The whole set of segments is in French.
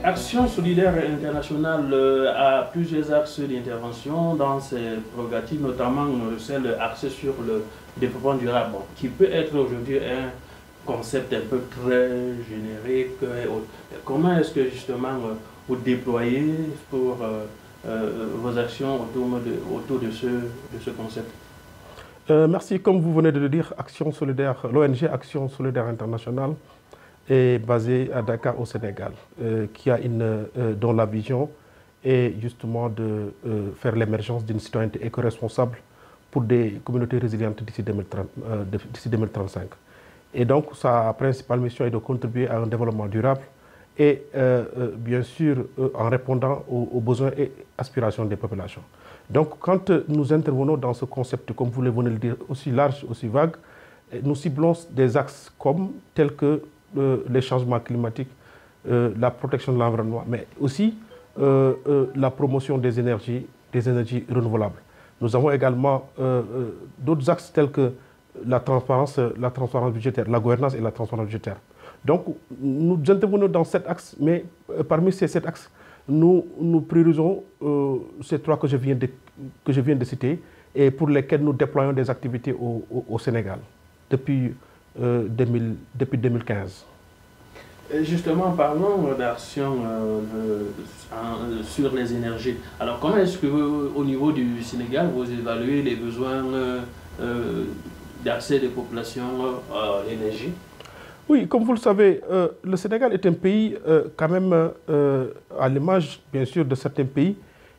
Action solidaire internationale a plusieurs axes d'intervention dans ses prérogatives, notamment celle axée sur le développement durable, qui peut être aujourd'hui un concept un peu très générique. Comment est-ce que justement vous déployez pour vos actions autour de ce concept? Merci. Comme vous venez de le dire, l'ONG Action solidaire internationale est basée à Dakar au Sénégal, dont la vision est justement de faire l'émergence d'une citoyenneté éco-responsable pour des communautés résilientes d'ici 2035. Et donc sa principale mission est de contribuer à un développement durable et bien sûr en répondant aux besoins et aspirations des populations. Donc quand nous intervenons dans ce concept, comme vous venez de le dire, aussi large, aussi vague, nous ciblons des axes tels que les changements climatiques, la protection de l'environnement, mais aussi la promotion des énergies renouvelables. Nous avons également d'autres axes tels que la transparence budgétaire, la gouvernance et la transparence budgétaire. Donc nous intervenons dans 7 axes, mais parmi ces 7 axes, nous priorisons ces 3 que je viens de citer et pour lesquels nous déployons des activités au Sénégal depuis 2015. Et justement, parlons d'action sur les énergies. Alors, comment est-ce que, au niveau du Sénégal, vous évaluez les besoins d'accès des populations à l'énergie? Oui, comme vous le savez, le Sénégal est un pays quand même, à l'image bien sûr de certains pays,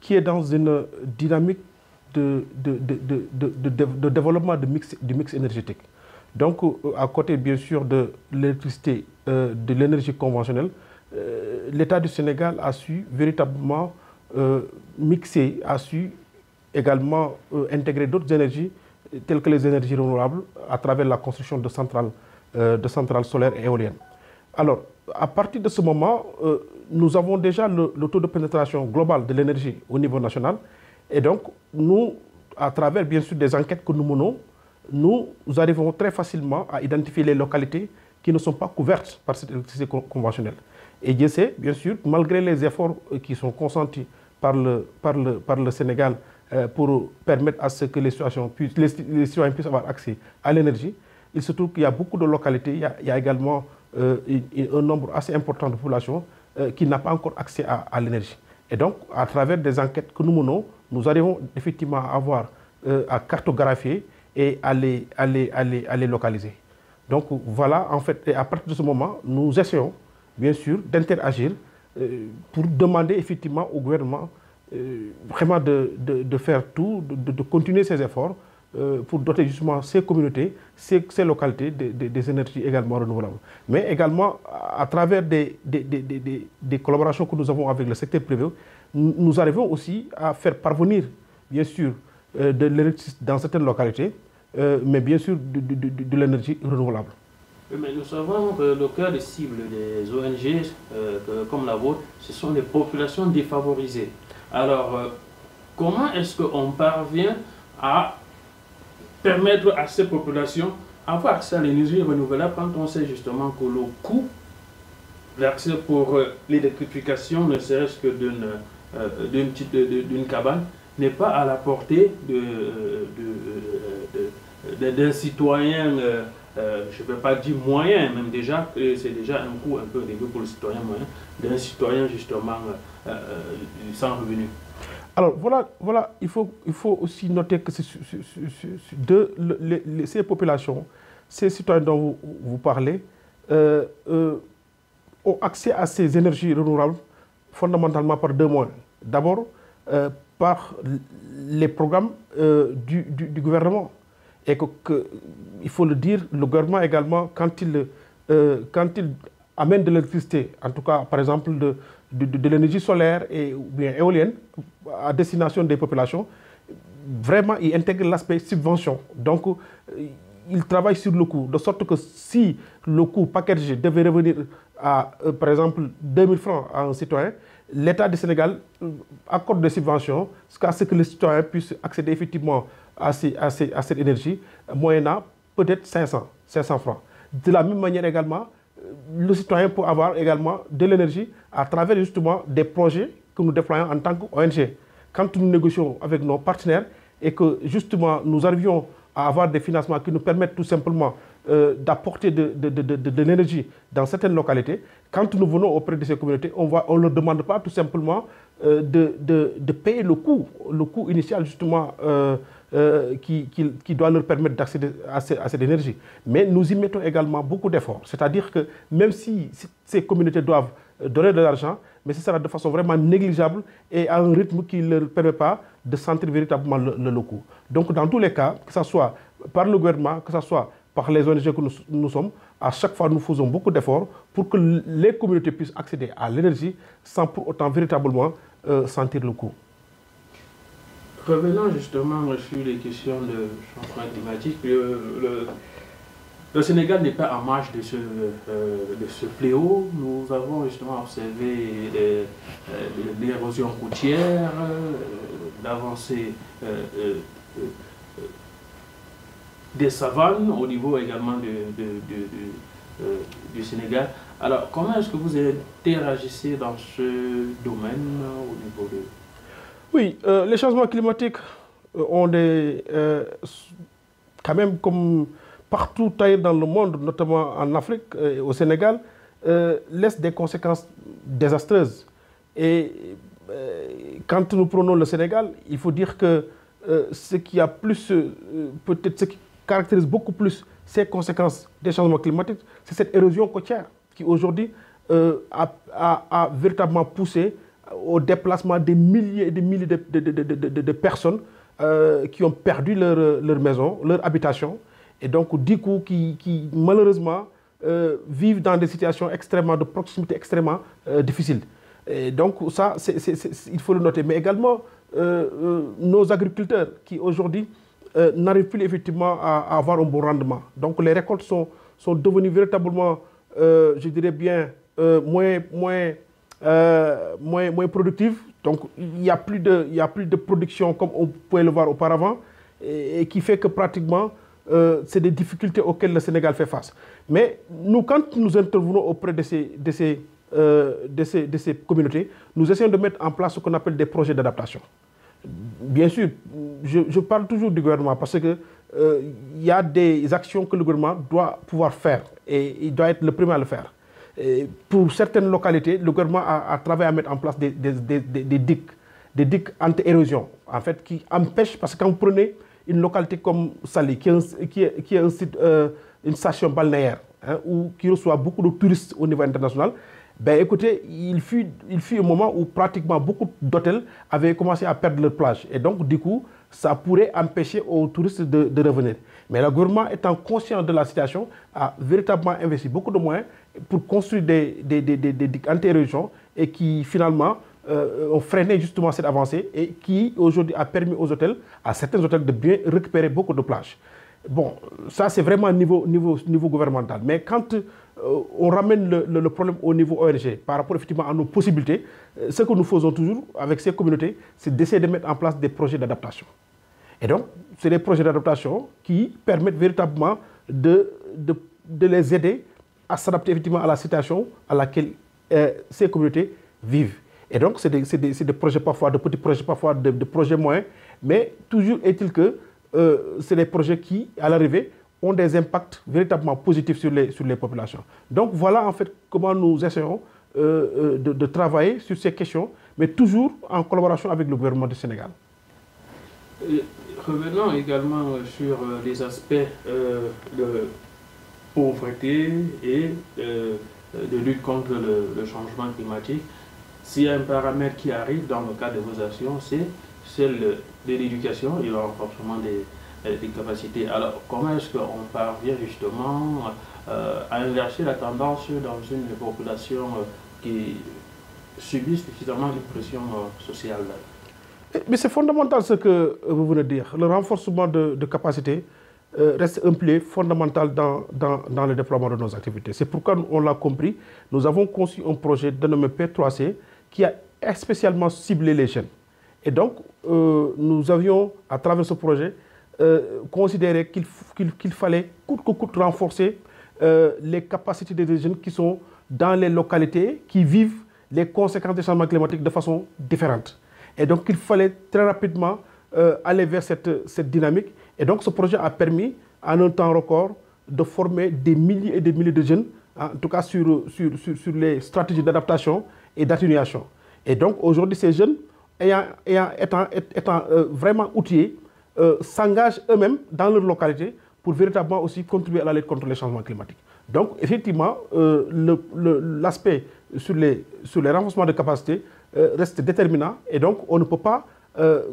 qui est dans une dynamique de développement du mix énergétique. Donc, à côté bien sûr de l'électricité, de l'énergie conventionnelle, l'État du Sénégal a su véritablement mixer, a su également intégrer d'autres énergies, telles que les énergies renouvelables, à travers la construction de centrales solaires et éoliennes. Alors, à partir de ce moment, nous avons déjà le taux de pénétration global de l'énergie au niveau national. Et donc, nous, à travers bien sûr des enquêtes que nous menons, nous arrivons très facilement à identifier les localités qui ne sont pas couvertes par cette électricité conventionnelle. Et Dieu sait, bien sûr, malgré les efforts qui sont consentis par le Sénégal pour permettre à ce que les citoyens puissent avoir accès à l'énergie, il se trouve qu'il y a beaucoup de localités, il y a également un nombre assez important de populations qui n'a pas encore accès à l'énergie. Et donc, à travers des enquêtes que nous menons, nous arrivons effectivement à cartographier et à les localiser. Donc voilà, en fait, et à partir de ce moment, nous essayons, bien sûr, d'interagir pour demander effectivement au gouvernement vraiment de faire tout, de continuer ses efforts pour doter justement ces communautés, ces localités des énergies également renouvelables. Mais également, à travers des collaborations que nous avons avec le secteur privé, nous arrivons aussi à faire parvenir, bien sûr, de l'électricité dans certaines localités, mais bien sûr de l'énergie renouvelable. Mais nous savons que le cœur de cible des ONG comme la vôtre, ce sont les populations défavorisées. Alors, comment est-ce qu'on parvient à permettre à ces populations d'avoir accès à l'énergie renouvelable quand on sait justement que le coût d'accès pour l'électrification, ne serait-ce que d'une cabane, n'est pas à la portée d'un citoyen, je ne peux pas dire moyen, même déjà, c'est déjà un coût un peu élevé pour le citoyen moyen, d'un citoyen justement sans revenu. Alors voilà, il faut aussi noter que ces populations, ces citoyens dont vous parlez, ont accès à ces énergies renouvelables fondamentalement par 2 moyens. D'abord, par les programmes du gouvernement. Et il faut le dire, le gouvernement également, quand il amène de l'électricité, en tout cas par exemple de l'énergie solaire ou bien éolienne, à destination des populations, vraiment il intègre l'aspect subvention. Donc il travaille sur le coût, de sorte que si le coût package devait revenir à, par exemple, 2000 francs à un citoyen, l'État du Sénégal accorde des subventions à ce que les citoyens puissent accéder effectivement à cette énergie, moyennant peut-être 500 francs. De la même manière également, le citoyen peut avoir également de l'énergie à travers justement des projets que nous déployons en tant qu'ONG. Quand nous négocions avec nos partenaires et que justement nous arrivions à avoir des financements qui nous permettent tout simplement d'apporter de l'énergie dans certaines localités, quand nous venons auprès de ces communautés, on ne leur demande pas tout simplement de payer le coût initial justement qui doit leur permettre d'accéder à cette énergie. Mais nous y mettons également beaucoup d'efforts. C'est-à-dire que même si ces communautés doivent donner de l'argent, mais ce sera de façon vraiment négligeable et à un rythme qui ne leur permet pas de sentir véritablement le coût. Donc dans tous les cas, que ce soit par le gouvernement, que ce soit par les ONG que nous sommes, à chaque fois nous faisons beaucoup d'efforts pour que les communautés puissent accéder à l'énergie sans pour autant véritablement sentir le coût. Revenons justement sur les questions de changement climatique. Le Sénégal n'est pas en marge de ce fléau. Nous avons justement observé l'érosion côtière, l'avancée des savanes au niveau également du Sénégal. Alors, comment est-ce que vous interagissez dans ce domaine au niveau de... Oui, les changements climatiques ont quand même comme partout ailleurs dans le monde, notamment en Afrique et au Sénégal, laissent des conséquences désastreuses. Et quand nous prenons le Sénégal, il faut dire que ce qui a plus, peut-être ce qui caractérise beaucoup plus ces conséquences des changements climatiques, c'est cette érosion côtière qui aujourd'hui a véritablement poussé au déplacement des milliers et des milliers de personnes qui ont perdu leur maison, leur habitation, et donc du coup qui malheureusement vivent dans des situations extrêmement de proximité extrêmement difficiles. Et donc ça, il faut le noter. Mais également nos agriculteurs qui aujourd'hui n'arrivent plus effectivement à avoir un bon rendement. Donc les récoltes sont devenues véritablement, je dirais bien, moins productives. Donc il n'y a plus de production comme on pouvait le voir auparavant, et qui fait que pratiquement c'est des difficultés auxquelles le Sénégal fait face. Mais nous, quand nous intervenons auprès de ces communautés, nous essayons de mettre en place ce qu'on appelle des projets d'adaptation. Bien sûr, je parle toujours du gouvernement parce que y a des actions que le gouvernement doit pouvoir faire et il doit être le premier à le faire. Et pour certaines localités, le gouvernement a travaillé à mettre en place des digues anti-érosion, en fait, qui empêchent, parce que quand vous prenez une localité comme Saly, qui est un site, une station balnéaire, hein, qui reçoit beaucoup de touristes au niveau international, ben écoutez, il fut un moment où pratiquement beaucoup d'hôtels avaient commencé à perdre leur plage. Et donc, du coup, ça pourrait empêcher aux touristes de revenir. Mais le gouvernement, étant conscient de la situation, a véritablement investi beaucoup de moyens pour construire des digues anti-érosion et qui, finalement, ont freiné justement cette avancée et qui, aujourd'hui, a permis aux hôtels, à certains hôtels, de bien récupérer beaucoup de plages. Bon, ça, c'est vraiment niveau gouvernemental. Mais quand on ramène le problème au niveau ONG, par rapport effectivement à nos possibilités, ce que nous faisons toujours avec ces communautés, c'est d'essayer de mettre en place des projets d'adaptation. Et donc, c'est des projets d'adaptation qui permettent véritablement de les aider à s'adapter effectivement à la situation à laquelle ces communautés vivent. Et donc, c'est des projets parfois, de petits projets, parfois de projets moyens, mais toujours est-il que c'est des projets qui, à l'arrivée, ont des impacts véritablement positifs sur les populations. Donc voilà en fait comment nous essayons de travailler sur ces questions, mais toujours en collaboration avec le gouvernement du Sénégal. Revenons également sur les aspects de pauvreté et de lutte contre le changement climatique. S'il y a un paramètre qui arrive dans le cadre de vos actions, c'est celle de l'éducation et le renforcement des capacités. Alors, comment est-ce qu'on parvient justement à inverser la tendance dans une population qui subit suffisamment une pression sociale? Mais c'est fondamental ce que vous venez de dire. Le renforcement de capacités reste un pilier fondamental dans le déploiement de nos activités. C'est pourquoi on l'a compris, nous avons conçu un projet dénommé P3C qui a spécialement ciblé les jeunes. Et donc, nous avions, à travers ce projet, considéré qu'il fallait coûte que coûte renforcer les capacités des jeunes qui sont dans les localités, qui vivent les conséquences des changements climatiques de façon différente. Et donc il fallait très rapidement aller vers cette dynamique. Et donc ce projet a permis, en un temps record, de former des milliers et des milliers de jeunes, en tout cas sur les stratégies d'adaptation et d'atténuation. Et donc aujourd'hui, ces jeunes, étant vraiment outillés, s'engagent eux-mêmes dans leur localité pour véritablement aussi contribuer à la lutte contre les changements climatiques. Donc effectivement, l'aspect sur les renforcements de capacité reste déterminant, et donc on ne peut pas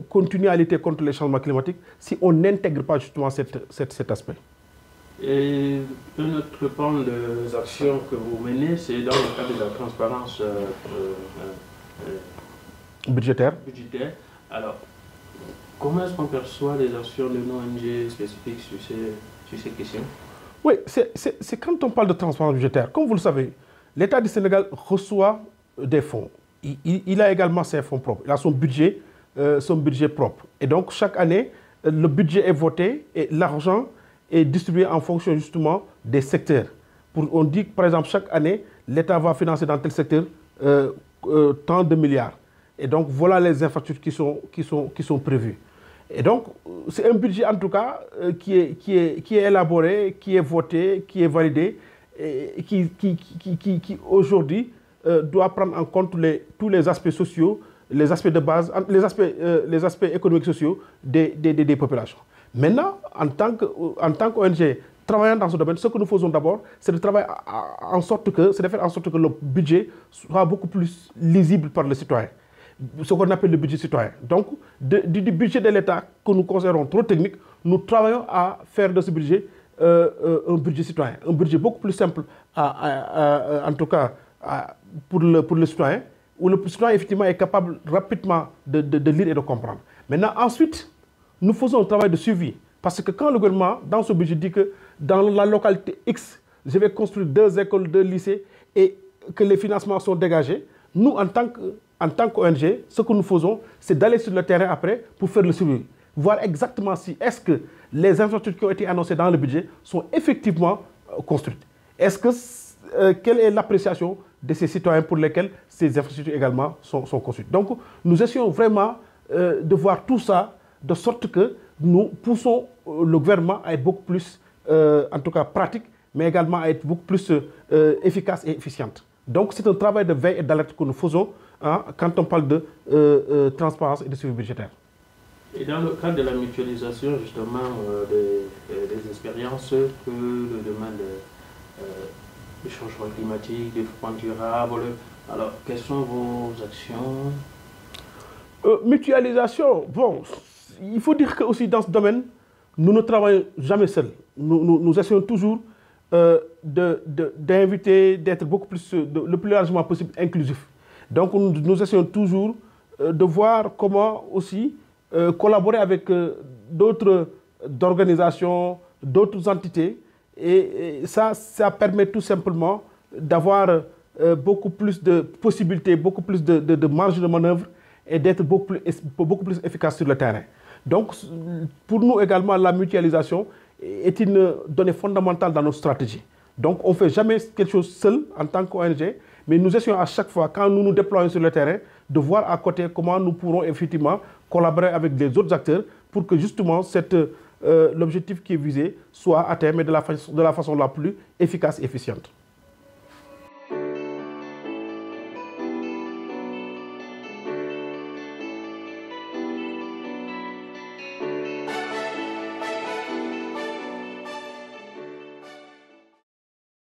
continuer à lutter contre les changements climatiques si on n'intègre pas justement cet aspect. Et un autre pan des actions que vous menez, c'est dans le cadre de la transparence budgétaire. Alors, comment est-ce qu'on perçoit les actions de nos ONG spécifiques sur ces questions? Oui, c'est quand on parle de transparence budgétaire. Comme vous le savez, l'État du Sénégal reçoit des fonds. Il a également ses fonds propres. Il a son budget propre. Et donc, chaque année, le budget est voté et l'argent est distribué en fonction justement des secteurs. On dit que, par exemple, chaque année, l'État va financer dans tel secteur tant de milliards. Et donc, voilà les infrastructures qui sont prévues. Et donc, c'est un budget en tout cas qui est élaboré, qui est voté, qui est validé, et qui aujourd'hui doit prendre en compte tous les aspects sociaux, les aspects de base, les aspects économiques sociaux des populations. Maintenant, en tant qu'ONG travaillant dans ce domaine, ce que nous faisons d'abord, c'est de faire en sorte que le budget soit beaucoup plus lisible par le citoyen. Ce qu'on appelle le budget citoyen. Donc, du budget de l'État que nous considérons trop technique, nous travaillons à faire de ce budget un budget citoyen, un budget beaucoup plus simple, en tout cas pour le citoyen, où le citoyen effectivement est capable rapidement de lire et de comprendre. Maintenant, ensuite, nous faisons un travail de suivi. Parce que quand le gouvernement, dans ce budget, dit que dans la localité X, je vais construire 2 écoles, 2 lycées, et que les financements sont dégagés, nous, en tant qu'ONG, ce que nous faisons, c'est d'aller sur le terrain après pour faire le suivi. Voir exactement si est-ce que les infrastructures qui ont été annoncées dans le budget sont effectivement construites. Quelle est l'appréciation de ces citoyens pour lesquels ces infrastructures également sont construites. Donc, nous essayons vraiment de voir tout ça de sorte que nous poussons le gouvernement à être beaucoup plus, en tout cas pratique, mais également à être beaucoup plus efficace et efficiente. Donc c'est un travail de veille et d'alerte que nous faisons quand on parle de transparence et de suivi budgétaire. Et dans le cadre de la mutualisation justement des expériences que le domaine du changement climatique, du développement durable, alors quelles sont vos actions? Mutualisation, bon, il faut dire que aussi dans ce domaine, nous ne travaillons jamais seuls. Nous essayons toujours d'inviter, d'être beaucoup plus, le plus largement possible, inclusif. Donc nous essayons toujours de voir comment aussi collaborer avec d'autres organisations, d'autres entités. Et ça permet tout simplement d'avoir beaucoup plus de possibilités, beaucoup plus de marge de manœuvre et d'être beaucoup plus efficace sur le terrain. Donc, pour nous également, la mutualisation est une donnée fondamentale dans nos stratégies. Donc, on ne fait jamais quelque chose seul en tant qu'ONG, mais nous essayons à chaque fois, quand nous nous déployons sur le terrain, de voir à côté comment nous pourrons effectivement collaborer avec les autres acteurs pour que justement l'objectif qui est visé soit atteint, mais de la façon la plus efficace et efficiente.